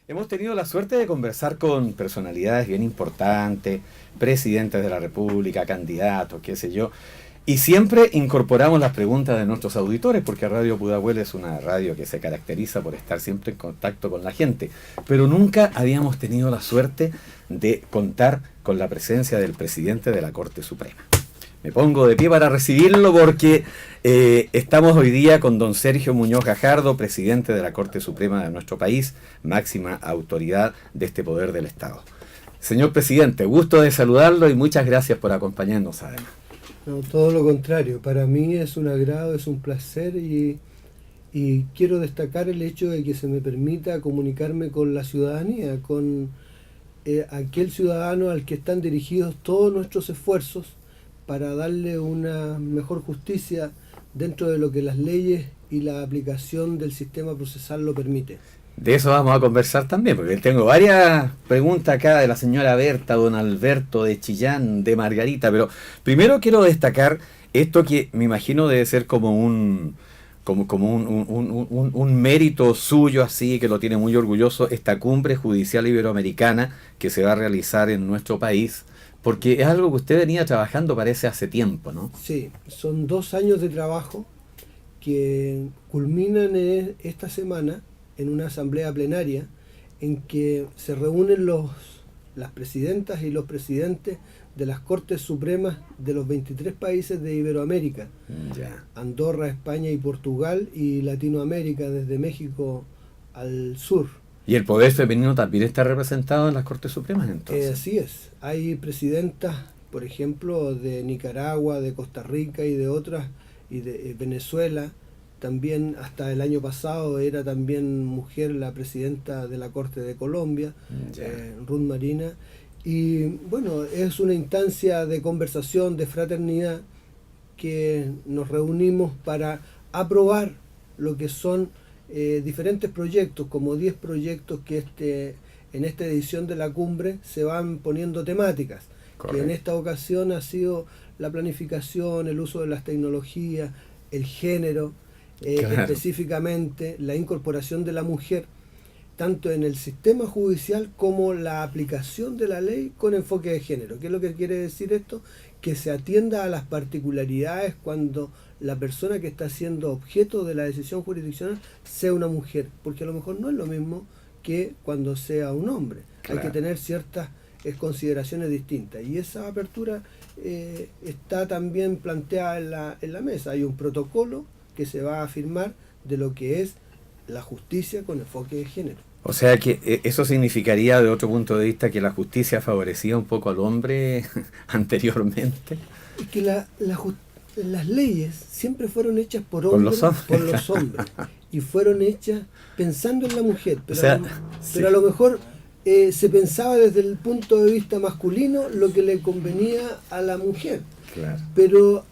Hemos tenido la suerte de conversar con personalidades bien importantes, presidentes de la República, candidatos, qué sé yo, y siempre incorporamos las preguntas de nuestros auditores, porque Radio Pudahuel es una radio que se caracteriza por estar siempre en contacto con la gente, pero nunca habíamos tenido la suerte de contar con la presencia del presidente de la Corte Suprema. Me pongo de pie para recibirlo porque estamos hoy día con don Sergio Muñoz Gajardo, presidente de la Corte Suprema de nuestro país, máxima autoridad de este poder del Estado. Señor presidente, gusto de saludarlo y muchas gracias por acompañarnos además. No, todo lo contrario, para mí es un agrado, es un placer y quiero destacar el hecho de que se me permita comunicarme con la ciudadanía, con aquel ciudadano al que están dirigidos todos nuestros esfuerzos para darle una mejor justicia dentro de lo que las leyes y la aplicación del sistema procesal lo permite. De eso vamos a conversar también, porque tengo varias preguntas acá de la señora Berta, don Alberto, de Chillán, de Margarita, pero primero quiero destacar esto que me imagino debe ser como un mérito suyo, así que lo tiene muy orgulloso, esta cumbre judicial iberoamericana que se va a realizar en nuestro país, porque es algo que usted venía trabajando parece hace tiempo, ¿no? Sí, son 2 años de trabajo que culminan esta semana en una asamblea plenaria en que se reúnen las presidentas y los presidentes de las Cortes Supremas de los 23 países de Iberoamérica, Andorra, España y Portugal, y Latinoamérica desde México al sur. ¿Y el poder femenino también está representado en las Cortes Supremas entonces? Así es, hay presidentas, por ejemplo, de Nicaragua, de Costa Rica y de otras, y de Venezuela. También hasta el año pasado era también mujer la presidenta de la Corte de Colombia, Ruth Marina. Y bueno, es una instancia de conversación, de fraternidad, que nos reunimos para aprobar lo que son diferentes proyectos, como 10 proyectos que en esta edición de la cumbre se van poniendo temáticas. Correcto. Que en esta ocasión ha sido la planificación, el uso de las tecnologías, el género, claro. Específicamente la incorporación de la mujer, tanto en el sistema judicial como la aplicación de la ley con enfoque de género. ¿Qué es lo que quiere decir esto? Que se atienda a las particularidades cuando la persona que está siendo objeto de la decisión jurisdiccional sea una mujer, porque a lo mejor no es lo mismo que cuando sea un hombre. Claro. Hay que tener ciertas consideraciones distintas, y esa apertura está también planteada en la mesa. Hay un protocolo que se va a firmar de lo que es la justicia con enfoque de género. O sea que eso significaría, de otro punto de vista, que la justicia favorecía un poco al hombre anteriormente. Es que las leyes siempre fueron hechas por los hombres y fueron hechas pensando en la mujer, pero, pero a lo mejor se pensaba desde el punto de vista masculino lo que le convenía a la mujer. Claro. Pero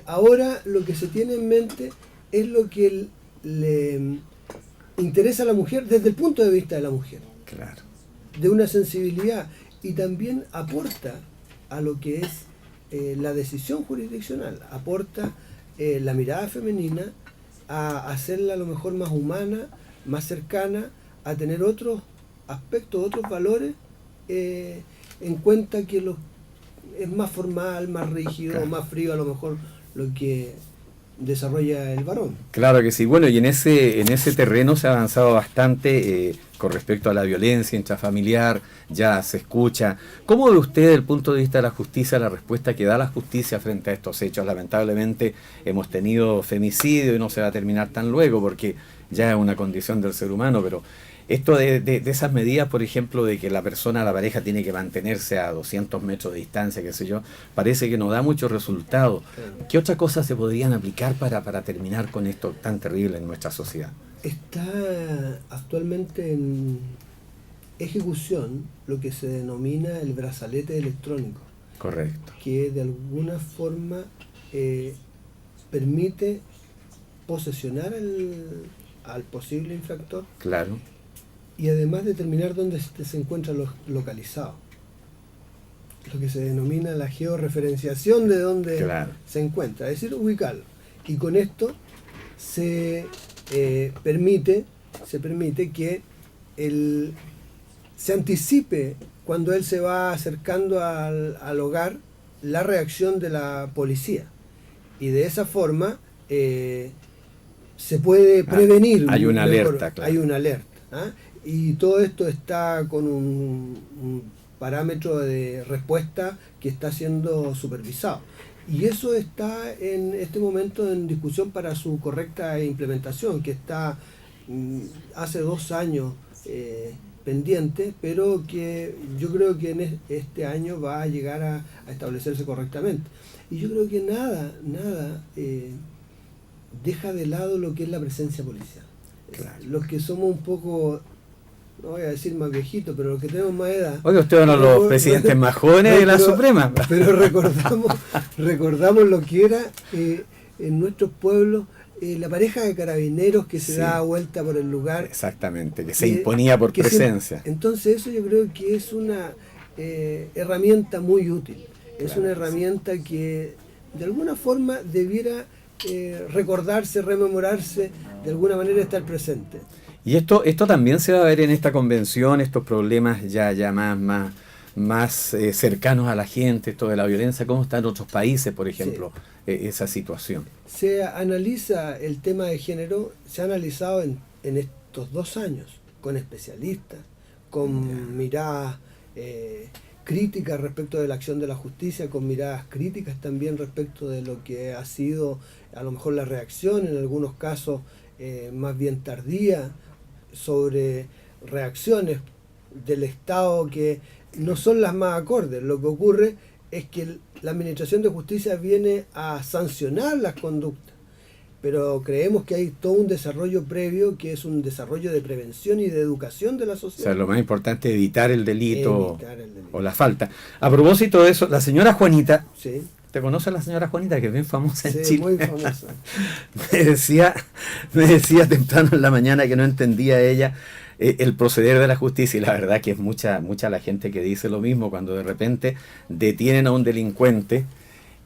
ahora lo que se tiene en mente es lo que le interesa a la mujer desde el punto de vista de la mujer. Claro. De una sensibilidad, y también aporta a lo que es la decisión jurisdiccional, aporta la mirada femenina a hacerla a lo mejor más humana, más cercana, a tener otros aspectos, otros valores, en cuenta que es más formal, más rígido, claro. Más frío a lo mejor lo que desarrolla el varón. Claro que sí. Bueno, y en ese terreno se ha avanzado bastante con respecto a la violencia intrafamiliar, ya se escucha. ¿Cómo ve usted desde el punto de vista de la justicia la respuesta que da la justicia frente a estos hechos? Lamentablemente hemos tenido femicidio y no se va a terminar tan luego porque ya es una condición del ser humano, pero esto de esas medidas, por ejemplo, de que la pareja tiene que mantenerse a 200 metros de distancia, qué sé yo, parece que no da mucho resultado. ¿Qué otras cosas se podrían aplicar para terminar con esto tan terrible en nuestra sociedad? Está actualmente en ejecución lo que se denomina el brazalete electrónico. Correcto. Que de alguna forma permite posesionar al posible infractor. Claro. Y además determinar dónde se encuentra localizado. Lo que se denomina la georreferenciación de dónde claro. se encuentra, es decir, ubicarlo. Y con esto se permite que se anticipe cuando él se va acercando al hogar la reacción de la policía. Y de esa forma se puede prevenir. Hay una mejor, alerta, claro. Hay una alerta. ¿Ah? Y todo esto está con un parámetro de respuesta que está siendo supervisado. Y eso está en este momento en discusión para su correcta implementación, que está hace 2 años pendiente, pero que yo creo que en este año va a llegar a establecerse correctamente. Y yo creo que nada deja de lado lo que es la presencia policial. Claro. Los que somos un poco, no voy a decir más viejitos, pero los que tenemos más edad. Oye, usted es uno de los presidentes más jóvenes de la Suprema. Pero recordamos lo que era en nuestros pueblos la pareja de carabineros que se da vuelta por el lugar. Exactamente, que se imponía por presencia. Entonces eso yo creo que es una herramienta muy útil. Es una herramienta que de alguna forma debiera recordarse, rememorarse, de alguna manera estar presente. Y esto también se va a ver en esta convención, estos problemas ya más cercanos a la gente, esto de la violencia, ¿cómo está en otros países, por ejemplo, esa situación? Se analiza el tema de género, se ha analizado en estos 2 años, con especialistas, con miradas críticas respecto de la acción de la justicia, con miradas críticas también respecto de lo que ha sido a lo mejor la reacción, en algunos casos más bien tardía, sobre reacciones del Estado que no son las más acordes. Lo que ocurre es que la Administración de Justicia viene a sancionar las conductas, pero creemos que hay todo un desarrollo previo, que es un desarrollo de prevención y de educación de la sociedad. O sea, lo más importante es evitar el delito, o la falta. A propósito de eso, la señora Juanita, sí. ¿Te conoce la señora Juanita, que es bien famosa en Chile? Sí, muy famosa. me decía temprano en la mañana que no entendía ella el proceder de la justicia, y la verdad que es mucha la gente que dice lo mismo cuando de repente detienen a un delincuente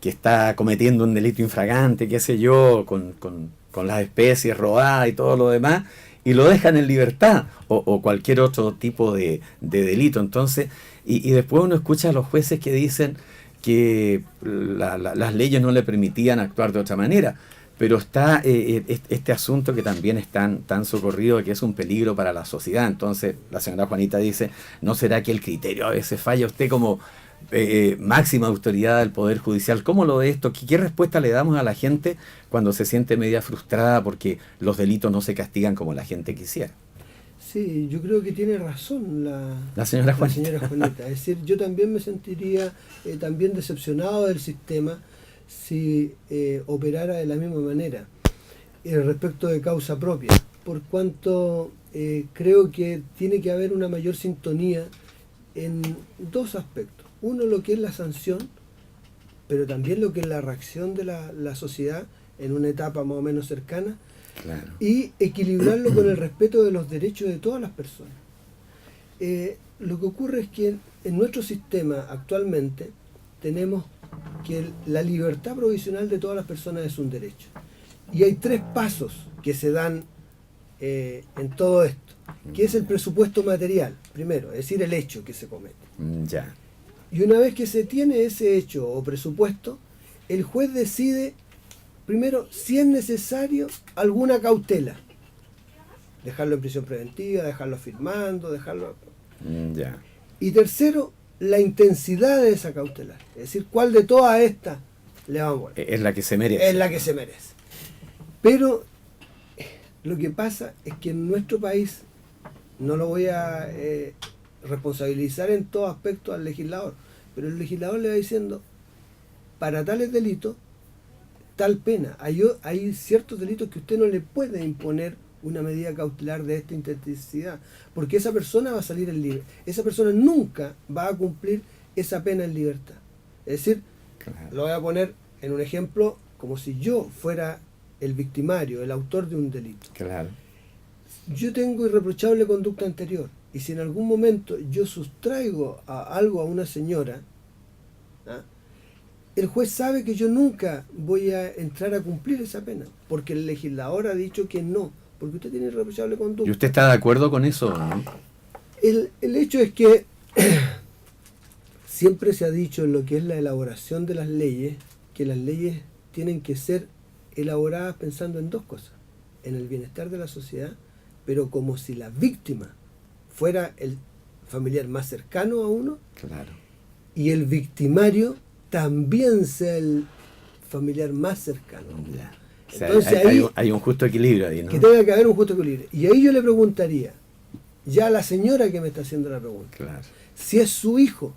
que está cometiendo un delito infragante, qué sé yo, con las especies robadas y todo lo demás, y lo dejan en libertad, o cualquier otro tipo de delito. Entonces, y después uno escucha a los jueces que dicen que las leyes no le permitían actuar de otra manera, pero está este asunto que también es tan socorrido, que es un peligro para la sociedad. Entonces la señora Juanita dice, ¿no será que el criterio a veces falla? Usted como máxima autoridad del Poder Judicial, ¿cómo lo ve esto? ¿Qué respuesta le damos a la gente cuando se siente media frustrada porque los delitos no se castigan como la gente quisiera? Sí, yo creo que tiene razón la señora Juanita. Es decir, yo también me sentiría también decepcionado del sistema si operara de la misma manera respecto de causa propia, por cuanto creo que tiene que haber una mayor sintonía en 2 aspectos. Uno, lo que es la sanción, pero también lo que es la reacción de la sociedad en una etapa más o menos cercana. Claro. Y equilibrarlo con el respeto de los derechos de todas las personas. Lo que ocurre es que en nuestro sistema actualmente tenemos que la libertad provisional de todas las personas es un derecho. Y hay 3 pasos que se dan en todo esto, que es el presupuesto material, primero, es decir, el hecho que se comete. Ya. Y una vez que se tiene ese hecho o presupuesto, el juez decide primero, si es necesario, alguna cautela. Dejarlo en prisión preventiva, dejarlo firmando, dejarlo... Ya. Y tercero, la intensidad de esa cautela. Es decir, ¿cuál de todas estas le vamos a poner? Es la que se merece. Es la que se merece. Pero lo que pasa es que en nuestro país, no lo voy a responsabilizar en todo aspecto al legislador, pero el legislador le va diciendo, para tales delitos, tal pena. Hay ciertos delitos que usted no le puede imponer una medida cautelar de esta intensidad, porque esa persona va a salir en libre. Esa persona nunca va a cumplir esa pena en libertad. Es decir, claro, lo voy a poner en un ejemplo como si yo fuera el victimario, el autor de un delito. Claro. Yo tengo irreprochable conducta anterior, y si en algún momento yo sustraigo algo a una señora, ¿ah?, el juez sabe que yo nunca voy a entrar a cumplir esa pena, porque el legislador ha dicho que no, porque usted tiene irreprochable conducta. ¿Y usted está de acuerdo con eso, no? El hecho es que siempre se ha dicho en lo que es la elaboración de las leyes, que las leyes tienen que ser elaboradas pensando en dos cosas: en el bienestar de la sociedad, pero como si la víctima fuera el familiar más cercano a uno, Claro. y el victimario también sea el familiar más cercano. Ya. O sea, Entonces hay un justo equilibrio ahí, ¿no? que tenga que haber un justo equilibrio. Y ahí yo le preguntaría, ya a la señora que me está haciendo la pregunta, Claro. si es su hijo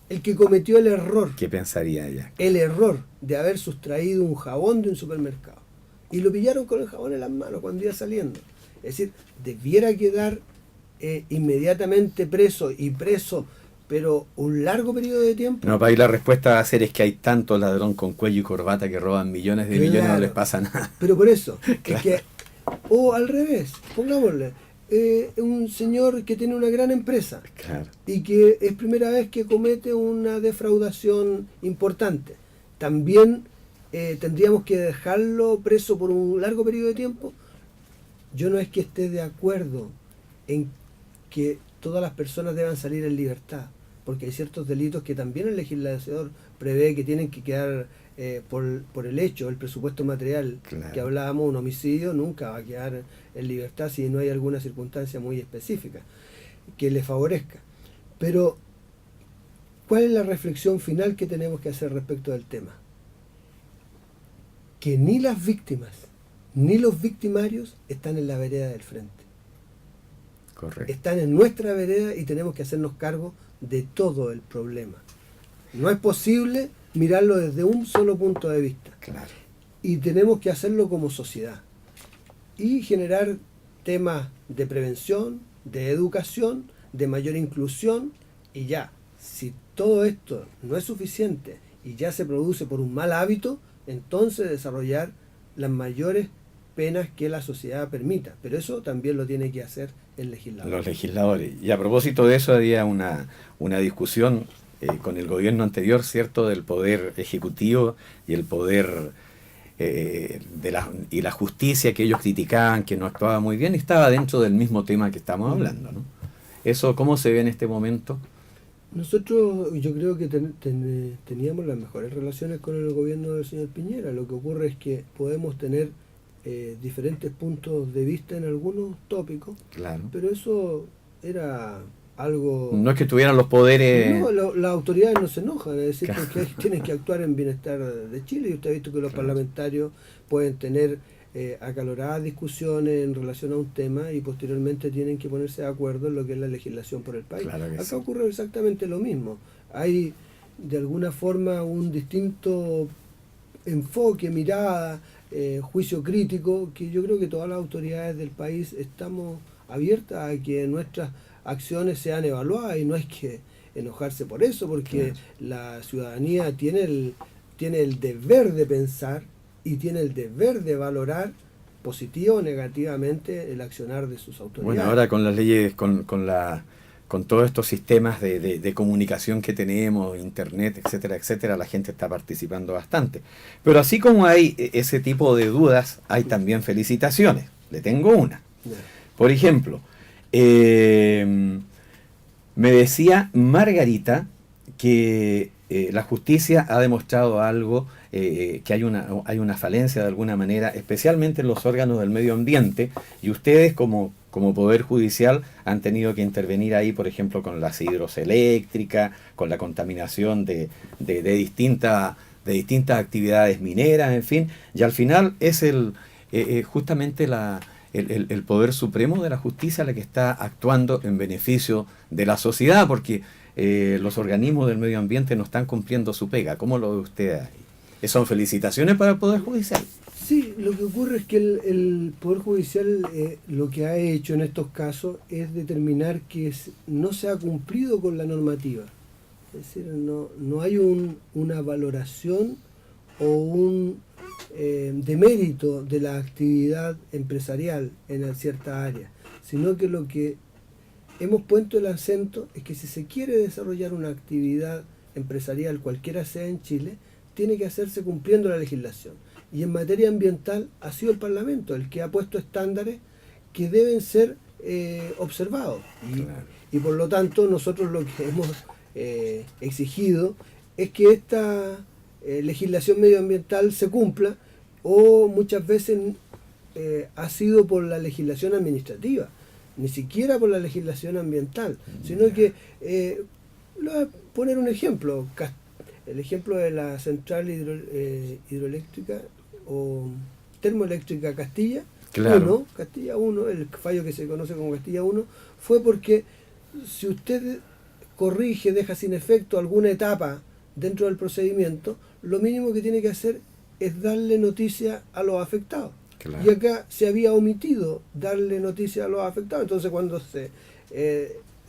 el que cometió el error ¿Qué pensaría ella? de haber sustraído un jabón de un supermercado y lo pillaron con el jabón en las manos cuando iba saliendo. Es decir, debiera quedar inmediatamente preso, pero un largo periodo de tiempo. No, para ahí la respuesta va a ser es que hay tantos ladrón con cuello y corbata que roban millones de millones y no les pasa nada. Pero por eso, Claro. es que, o al revés, pongámosle, un señor que tiene una gran empresa Claro. y que es primera vez que comete una defraudación importante, también tendríamos que dejarlo preso por un largo periodo de tiempo. Yo no es que esté de acuerdo en que todas las personas deban salir en libertad, porque hay ciertos delitos que también el legislador prevé que tienen que quedar por el hecho, el presupuesto material. Claro. Que hablábamos, un homicidio nunca va a quedar en libertad si no hay alguna circunstancia muy específica que le favorezca. Pero, ¿cuál es la reflexión final que tenemos que hacer respecto del tema? Que ni las víctimas ni los victimarios están en la vereda del frente. Correcto. Están en nuestra vereda y tenemos que hacernos cargo de todo el problema. No es posible mirarlo desde un solo punto de vista. Claro. Y tenemos que hacerlo como sociedad. Y generar temas de prevención, de educación, de mayor inclusión, y ya. Si todo esto no es suficiente y ya se produce por un mal hábito, entonces desarrollar las mayores penas que la sociedad permita. Pero eso también lo tiene que hacer el legislador. Los legisladores. Y a propósito de eso, había una discusión con el gobierno anterior, ¿cierto?, del poder ejecutivo y el poder y la justicia que ellos criticaban, que no actuaba muy bien, y estaba dentro del mismo tema que estamos hablando, ¿no? ¿Eso cómo se ve en este momento? Nosotros, yo creo que teníamos las mejores relaciones con el gobierno del señor Piñera. Lo que ocurre es que podemos tener diferentes puntos de vista en algunos tópicos, Claro. pero eso era algo... No es que tuvieran los poderes... No, las autoridades no se enojan, es decir, Claro. porque tienen que actuar en bienestar de Chile, y usted ha visto que los Claro. parlamentarios pueden tener acaloradas discusiones en relación a un tema y posteriormente tienen que ponerse de acuerdo en lo que es la legislación por el país. Claro que Acá sí. ocurre exactamente lo mismo. Hay de alguna forma un distinto enfoque, mirada, juicio crítico, que yo creo que todas las autoridades del país estamos abiertas a que nuestras acciones sean evaluadas, y no hay que enojarse por eso, porque la ciudadanía tiene el deber de pensar y tiene el deber de valorar positivo o negativamente el accionar de sus autoridades. Bueno, ahora con las leyes, con todos estos sistemas de comunicación que tenemos, internet, etcétera, etcétera, la gente está participando bastante. Pero así como hay ese tipo de dudas, hay también felicitaciones. Le tengo una. Por ejemplo, me decía Margarita que la justicia ha demostrado algo, que hay una falencia de alguna manera, especialmente en los órganos del medio ambiente, y ustedes como Poder Judicial han tenido que intervenir ahí, por ejemplo, con las hidroeléctricas, con la contaminación de distintas actividades mineras, en fin, y al final es justamente el Poder Supremo de la Justicia la que está actuando en beneficio de la sociedad, porque los organismos del medio ambiente no están cumpliendo su pega. ¿Cómo lo ve usted ahí? ¿Son felicitaciones para el Poder Judicial? Sí, lo que ocurre es que el Poder Judicial lo que ha hecho en estos casos es determinar que no se ha cumplido con la normativa. Es decir, no hay una valoración o un demérito de la actividad empresarial en cierta área, sino que lo que hemos puesto el acento es que si se quiere desarrollar una actividad empresarial, cualquiera sea en Chile, tiene que hacerse cumpliendo la legislación. Y en materia ambiental ha sido el Parlamento el que ha puesto estándares que deben ser observados. Claro. Y por lo tanto nosotros lo que hemos exigido es que esta legislación medioambiental se cumpla, o muchas veces ha sido por la legislación administrativa, ni siquiera por la legislación ambiental, sino que, le voy a poner un ejemplo, el ejemplo de la central hidroeléctrica o termoeléctrica Castilla, Claro. Castilla 1, el fallo que se conoce como Castilla 1, fue porque si usted corrige, deja sin efecto alguna etapa dentro del procedimiento, lo mínimo que tiene que hacer es darle noticia a los afectados. Claro. Y acá se había omitido darle noticia a los afectados. Entonces, cuando se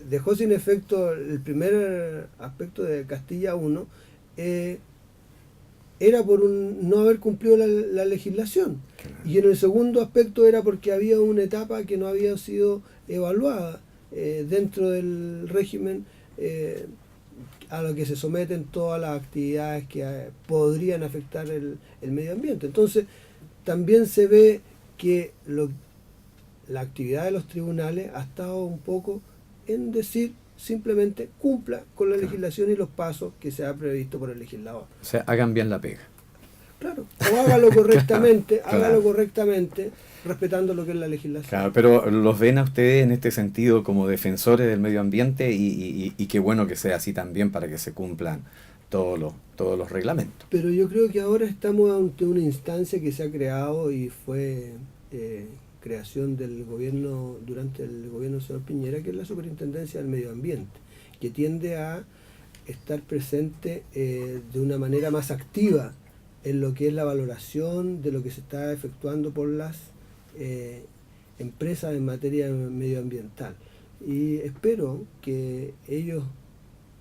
dejó sin efecto el primer aspecto de Castilla 1, era por no haber cumplido la legislación. Claro. Y en el segundo aspecto era porque había una etapa que no había sido evaluada dentro del régimen a lo que se someten todas las actividades que podrían afectar el medio ambiente. Entonces, también se ve que la actividad de los tribunales ha estado un poco en decir simplemente cumpla con la legislación y los pasos que se ha previsto por el legislador. O sea, hagan bien la pega. Claro, o hágalo correctamente, Claro. hágalo correctamente, respetando lo que es la legislación. Claro, pero los ven a ustedes en este sentido como defensores del medio ambiente y qué bueno que sea así también para que se cumplan todos los reglamentos. Pero yo creo que ahora estamos ante una instancia que se ha creado y fue creación del gobierno, durante el gobierno del señor Piñera, que es la Superintendencia del Medio Ambiente, que tiende a estar presente de una manera más activa en lo que es la valoración de lo que se está efectuando por las empresas en materia medioambiental. Y espero que ellos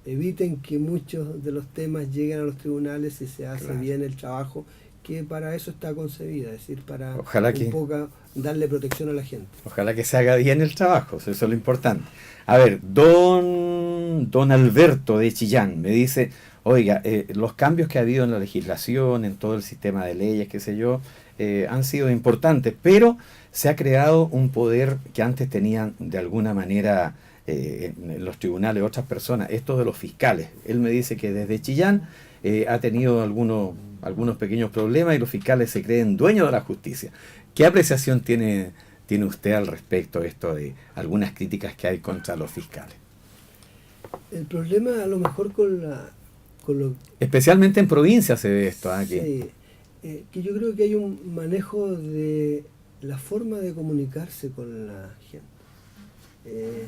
eviten que muchos de los temas lleguen a los tribunales si se hace Claro. bien el trabajo, que para eso está concebida, es decir, para Ojalá que- un poco darle protección a la gente. Ojalá que se haga bien el trabajo, eso es lo importante. A ver, don Alberto de Chillán me dice, oiga, los cambios que ha habido en la legislación, en todo el sistema de leyes, qué sé yo, han sido importantes, pero se ha creado un poder que antes tenían de alguna manera en los tribunales otras personas, esto de los fiscales. Él me dice que desde Chillán ha tenido algunos pequeños problemas y los fiscales se creen dueños de la justicia. ¿Qué apreciación tiene usted al respecto de esto de algunas críticas que hay contra los fiscales? El problema a lo mejor con lo Especialmente en provincia se ve esto. sí, que yo creo que hay un manejo de la forma de comunicarse con la gente.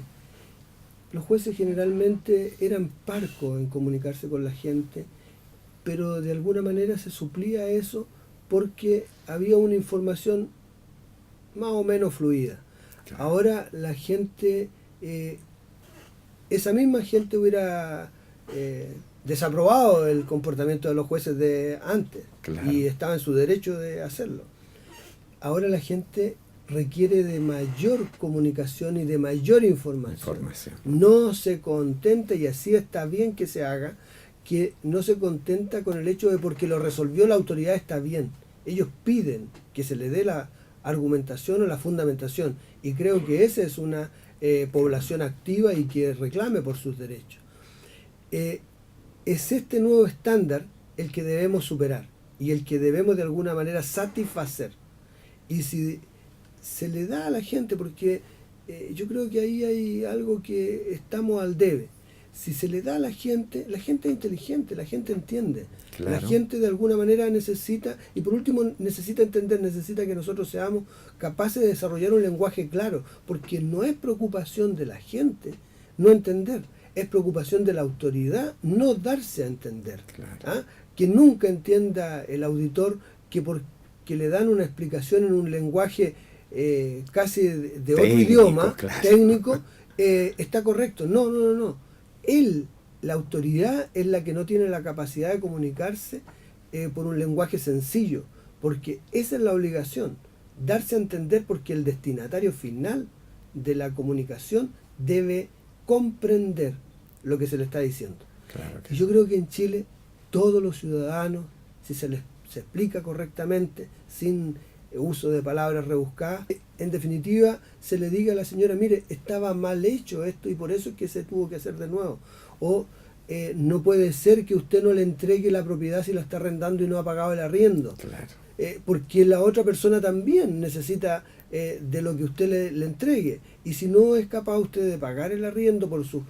Los jueces generalmente eran parcos en comunicarse con la gente, pero de alguna manera se suplía eso porque había una información más o menos fluida. Claro. Ahora la gente, esa misma gente hubiera desaprobado el comportamiento de los jueces de antes, Claro. y estaba en su derecho de hacerlo. Ahora la gente requiere de mayor comunicación y de mayor información. No se contenta, y así está bien que se haga, que no se contenta con el hecho de porque lo resolvió la autoridad está bien. Ellos piden que se le dé la argumentación o la fundamentación, y creo que esa es una población activa y que reclame por sus derechos. Es este nuevo estándar el que debemos superar y el que debemos de alguna manera satisfacer. Y si se le da a la gente, porque yo creo que ahí hay algo que estamos al debe. Si se le da a la gente es inteligente, la gente entiende. Claro. La gente de alguna manera necesita, y por último necesita entender, necesita que nosotros seamos capaces de desarrollar un lenguaje claro, porque no es preocupación de la gente no entender, es preocupación de la autoridad no darse a entender. Claro. ¿Ah? Que nunca entienda el auditor que porque le dan una explicación en un lenguaje casi de otro idioma, claro. técnico, está correcto. No. La autoridad es la que no tiene la capacidad de comunicarse por un lenguaje sencillo, porque esa es la obligación, darse a entender, porque el destinatario final de la comunicación debe comprender lo que se le está diciendo. Claro Y yo creo que en Chile todos los ciudadanos, si se les explica correctamente, sin uso de palabras rebuscadas. En definitiva, se le diga a la señora, mire, estaba mal hecho esto y por eso es que se tuvo que hacer de nuevo. O no puede ser que usted no le entregue la propiedad si la está arrendando y no ha pagado el arriendo. Claro. Porque la otra persona también necesita de lo que usted le entregue. Y si no es capaz usted de pagar el arriendo por sus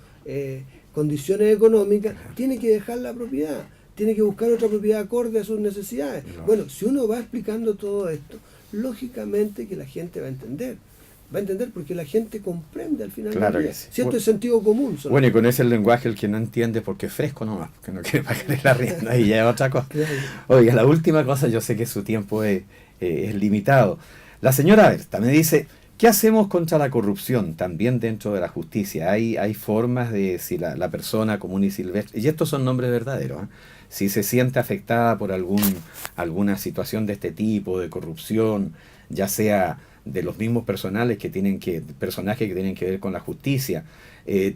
condiciones económicas, tiene que dejar la propiedad. Tiene que buscar otra propiedad acorde a sus necesidades. No. Bueno, si uno va explicando todo esto, lógicamente que la gente va a entender. Va a entender porque la gente comprende al final. Claro que sí. Cierto, es sentido común. Bueno, y con ese lenguaje el que no entiende porque es fresco nomás, porque no quiere pagar el arriendo, ahí ya es otra cosa. Claro. Oiga, la última cosa, yo sé que su tiempo es limitado. La señora Berta me dice, ¿qué hacemos contra la corrupción también dentro de la justicia? Hay formas de, si la persona común y silvestre, y estos son nombres verdaderos, si se siente afectada por alguna situación de este tipo, de corrupción, ya sea de los mismos personajes que tienen que ver con la justicia,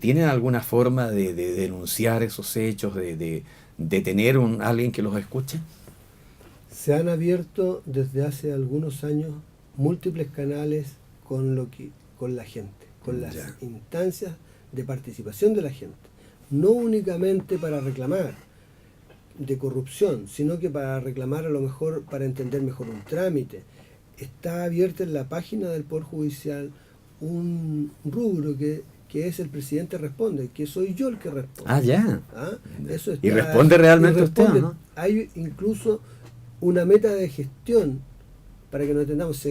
¿tienen alguna forma de denunciar esos hechos, de tener alguien que los escuche? Se han abierto desde hace algunos años múltiples canales con la gente, con las instancias de participación de la gente, no únicamente para reclamar de corrupción, sino que para reclamar a lo mejor, para entender mejor un trámite. Está abierta en la página del Poder Judicial un rubro que es el presidente responde, que soy yo el que responde. Ah, ya. Eso está, ¿Y responde realmente usted, no? Hay incluso una meta de gestión, para que nos entendamos,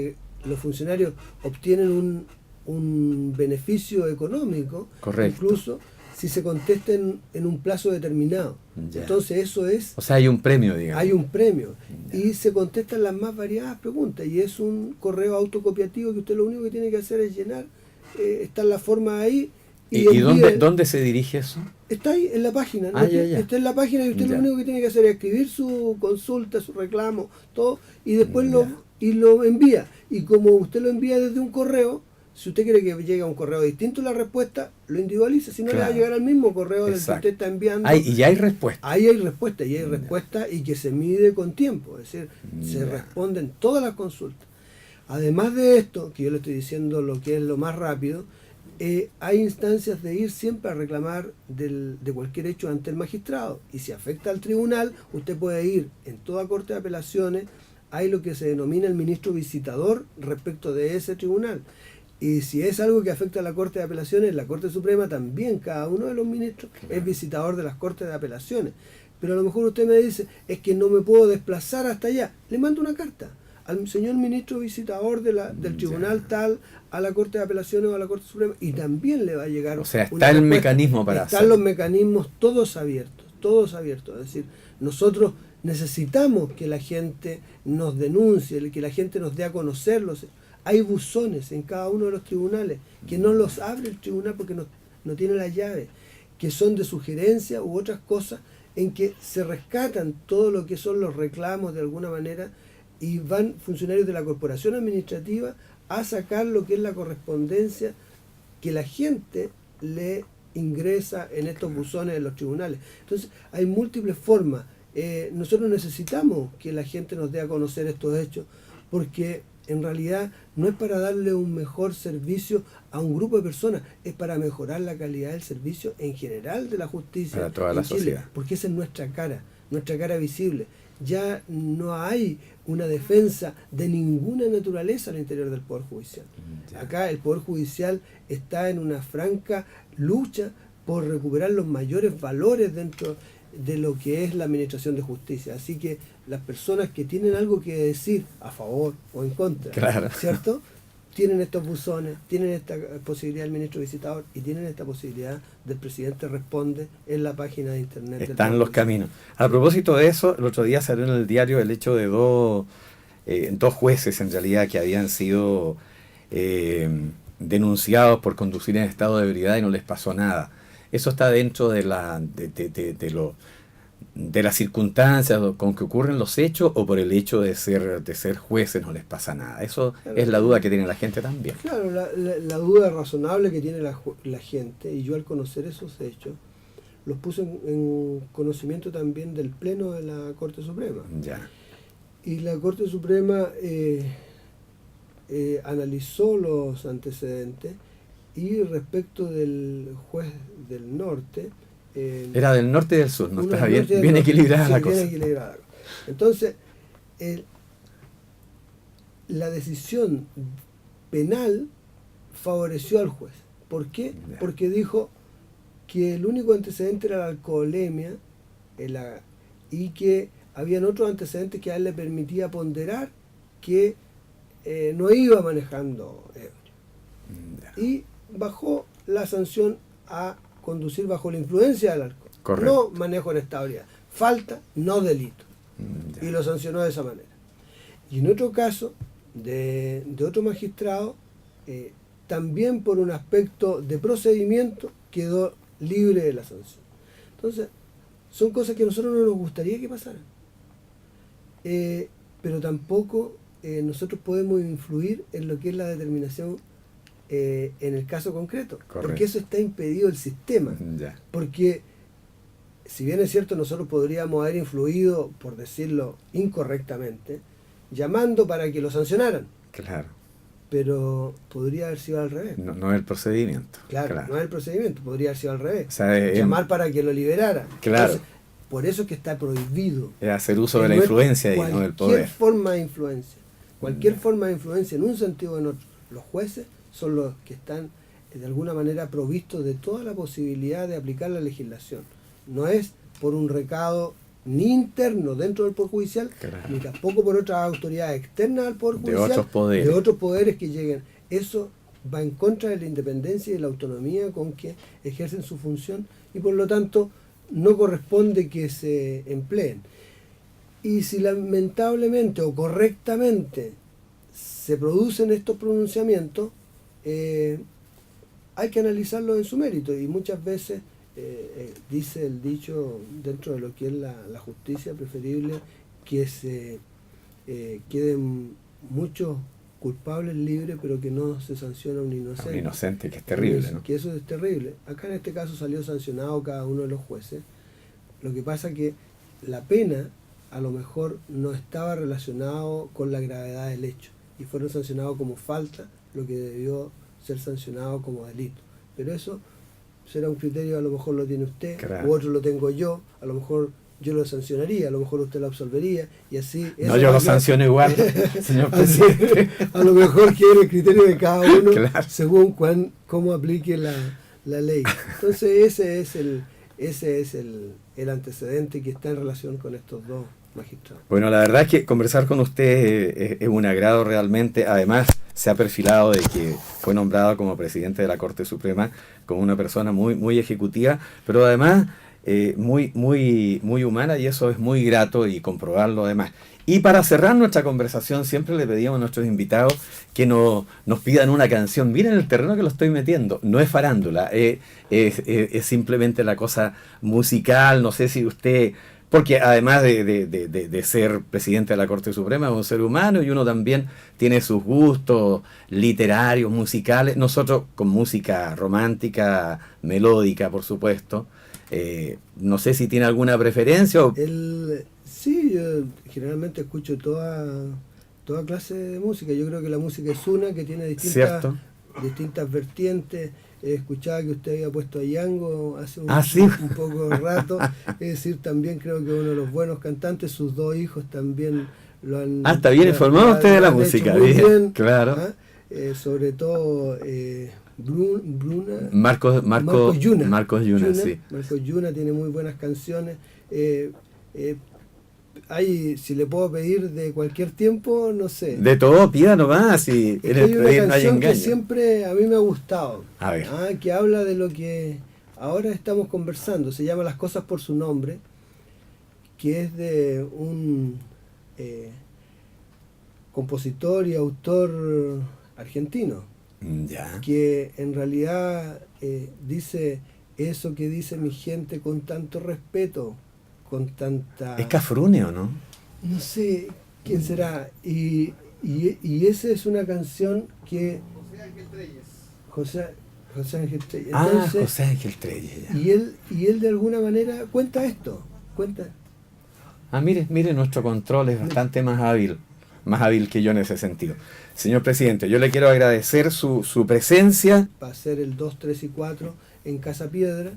los funcionarios obtienen un beneficio económico, correcto, incluso si se contesten en un plazo determinado. Ya. Entonces eso es... O sea, hay un premio, digamos. Hay un premio. Ya. Y se contestan las más variadas preguntas. Y es un correo autocopiativo que usted lo único que tiene que hacer es llenar. Está en la forma ahí. ¿Y dónde se dirige eso? Está ahí en la página. Ah, ya. Está en la página y usted lo único que tiene que hacer es escribir su consulta, su reclamo, todo. Y después lo envía. Y como usted lo envía desde un correo, si usted quiere que llegue a un correo distinto la respuesta, lo individualiza, si no le va a llegar al mismo correo del que usted está enviando. Y ya hay respuesta. Ahí hay respuesta, y hay respuesta y que se mide con tiempo, es decir, se responden todas las consultas. Además de esto, que yo le estoy diciendo lo que es lo más rápido, hay instancias de ir siempre a reclamar de cualquier hecho ante el magistrado. Y si afecta al tribunal, usted puede ir en toda corte de apelaciones, hay lo que se denomina el ministro visitador respecto de ese tribunal. Y si es algo que afecta a la Corte de Apelaciones, la Corte Suprema también, cada uno de los ministros es visitador de las Cortes de Apelaciones. Pero a lo mejor usted me dice, es que no me puedo desplazar hasta allá. Le mando una carta al señor ministro visitador del tribunal tal, a la Corte de Apelaciones o a la Corte Suprema, y también le va a llegar. O sea, está el mecanismo para hacerlo. Están los mecanismos todos abiertos. Es decir, nosotros necesitamos que la gente nos denuncie, que la gente nos dé a conocerlos. Hay buzones en cada uno de los tribunales que no los abre el tribunal porque no tiene la llave, que son de sugerencia u otras cosas, en que se rescatan todo lo que son los reclamos de alguna manera y van funcionarios de la corporación administrativa a sacar lo que es la correspondencia que la gente le ingresa en estos buzones de los tribunales. Entonces hay múltiples formas. Nosotros necesitamos que la gente nos dé a conocer estos hechos, porque en realidad no es para darle un mejor servicio a un grupo de personas, es para mejorar la calidad del servicio en general de la justicia para toda la sociedad, porque esa es nuestra cara visible. Ya no hay una defensa de ninguna naturaleza al interior del Poder Judicial. Acá el Poder Judicial está en una franca lucha por recuperar los mayores valores dentro de lo que es la administración de justicia. Así que las personas que tienen algo que decir a favor o en contra, ¿cierto?, tienen estos buzones, tienen esta posibilidad del ministro visitador y tienen esta posibilidad del presidente responde en la página de internet. Están los caminos. A propósito de eso, el otro día salió en el diario el hecho de dos jueces en realidad que habían sido denunciados por conducir en estado de ebriedad y no les pasó nada. Eso está dentro de las circunstancias con que ocurren los hechos, o por el hecho de ser jueces no les pasa nada. Eso es la duda que tiene la gente también. Claro, la duda razonable que tiene la gente, y yo al conocer esos hechos los puse en conocimiento también del Pleno de la Corte Suprema. Ya. Y la Corte Suprema analizó los antecedentes y respecto del juez del norte... Era del norte y del sur, ¿no? Estaba bien, bien bien equilibrada la cosa. Bien equilibrada. Entonces, la decisión penal favoreció al juez. ¿Por qué? Porque dijo que el único antecedente era la alcoholemia y que habían otros antecedentes que a él le permitía ponderar que no iba manejando ebrio. Y bajó la sanción a conducir bajo la influencia del alcohol. Correcto. No manejo en estabilidad. Falta, no delito. Y lo sancionó de esa manera. Y en otro caso, de otro magistrado, también por un aspecto de procedimiento, quedó libre de la sanción. Entonces, son cosas que a nosotros no nos gustaría que pasaran. Pero tampoco nosotros podemos influir en lo que es la determinación en el caso concreto. Correcto. Porque eso está impedido el sistema. Ya. Porque, si bien es cierto, nosotros podríamos haber influido, por decirlo incorrectamente, llamando para que lo sancionaran. Claro. Pero podría haber sido al revés. No es el procedimiento. Claro, no es el procedimiento, podría haber sido al revés. O sea, llamar para que lo liberara. Claro. Entonces, por eso es que está prohibido. Es hacer uso de la influencia y no del poder. Cualquier forma de influencia. Cualquier forma de influencia en un sentido o en otro. Los jueces son los que están de alguna manera provistos de toda la posibilidad de aplicar la legislación. No es por un recado ni interno dentro del Poder Judicial, claro, ni tampoco por otras autoridades externas al Poder Judicial, de otros poderes que lleguen. Eso va en contra de la independencia y de la autonomía con que ejercen su función y por lo tanto no corresponde que se empleen. Y si lamentablemente o correctamente se producen estos pronunciamientos, hay que analizarlos en su mérito y muchas veces dice el dicho dentro de lo que es la justicia preferible que se queden muchos culpables libres pero que no se sanciona a un inocente. Un inocente, que es terrible, ¿no? Que eso es terrible. Acá en este caso salió sancionado cada uno de los jueces. Lo que pasa que la pena a lo mejor no estaba relacionado con la gravedad del hecho y fueron sancionados como falta lo que debió ser sancionado como delito. Pero eso será un criterio, a lo mejor lo tiene usted, claro, u otro lo tengo yo, a lo mejor yo lo sancionaría, a lo mejor usted lo absolvería, y así... No, yo lo sanciono igual, señor presidente. A lo mejor quiere el criterio de cada uno, claro, según cómo aplique la ley. Entonces ese es el antecedente que está en relación con estos dos magistrados. Bueno, la verdad es que conversar con usted es un agrado realmente. Además, se ha perfilado de que fue nombrado como presidente de la Corte Suprema como una persona muy, muy ejecutiva, pero además muy, muy, muy humana, y eso es muy grato y comprobarlo además. Y para cerrar nuestra conversación, siempre le pedíamos a nuestros invitados que nos pidan una canción. Miren el terreno que lo estoy metiendo. No es farándula, es simplemente la cosa musical. No sé si usted... Porque además de ser presidente de la Corte Suprema, es un ser humano y uno también tiene sus gustos literarios, musicales. Nosotros con música romántica, melódica, por supuesto. No sé si tiene alguna preferencia. Sí, yo generalmente escucho toda clase de música. Yo creo que la música es una que tiene distintas vertientes. Escuchaba que usted había puesto a Yango hace un poco de rato. Es decir, también creo que uno de los buenos cantantes, sus dos hijos también lo han... Está bien informado usted de la música. Bien, claro. Sobre todo Bruna... Marcos Yuna. Marcos Yuna, sí. Marcos Yuna tiene muy buenas canciones. Si le puedo pedir de cualquier tiempo, no sé. De todo, pida nomás. Y hay una canción que siempre a mí me ha gustado. A ver. Que habla de lo que ahora estamos conversando. Se llama Las cosas por su nombre, que es de un compositor y autor argentino. Ya. Que en realidad dice eso que dice mi gente con tanto respeto, con tanta... ¿Es Cafrune o no? No sé quién será. Y esa es una canción que... José Ángel Treyes. Entonces, José Ángel Treyes. Y él de alguna manera cuenta esto. Mire, nuestro control es bastante más hábil. más hábil que yo en ese sentido. Señor presidente, yo le quiero agradecer su presencia. Va a ser el 2, 3 y 4 en Casa Piedra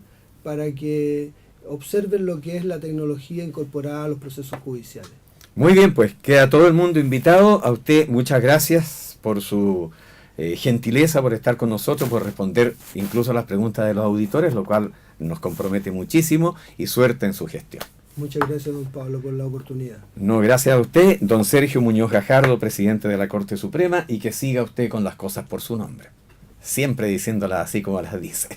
para que observen lo que es la tecnología incorporada a los procesos judiciales. Muy bien, pues queda todo el mundo invitado. A usted muchas gracias por su gentileza, por estar con nosotros, por responder incluso a las preguntas de los auditores, lo cual nos compromete muchísimo, y suerte en su gestión. Muchas gracias, don Pablo, por la oportunidad. No, gracias a usted, don Sergio Muñoz Gajardo, presidente de la Corte Suprema, y que siga usted con las cosas por su nombre, siempre diciéndolas así como las dice.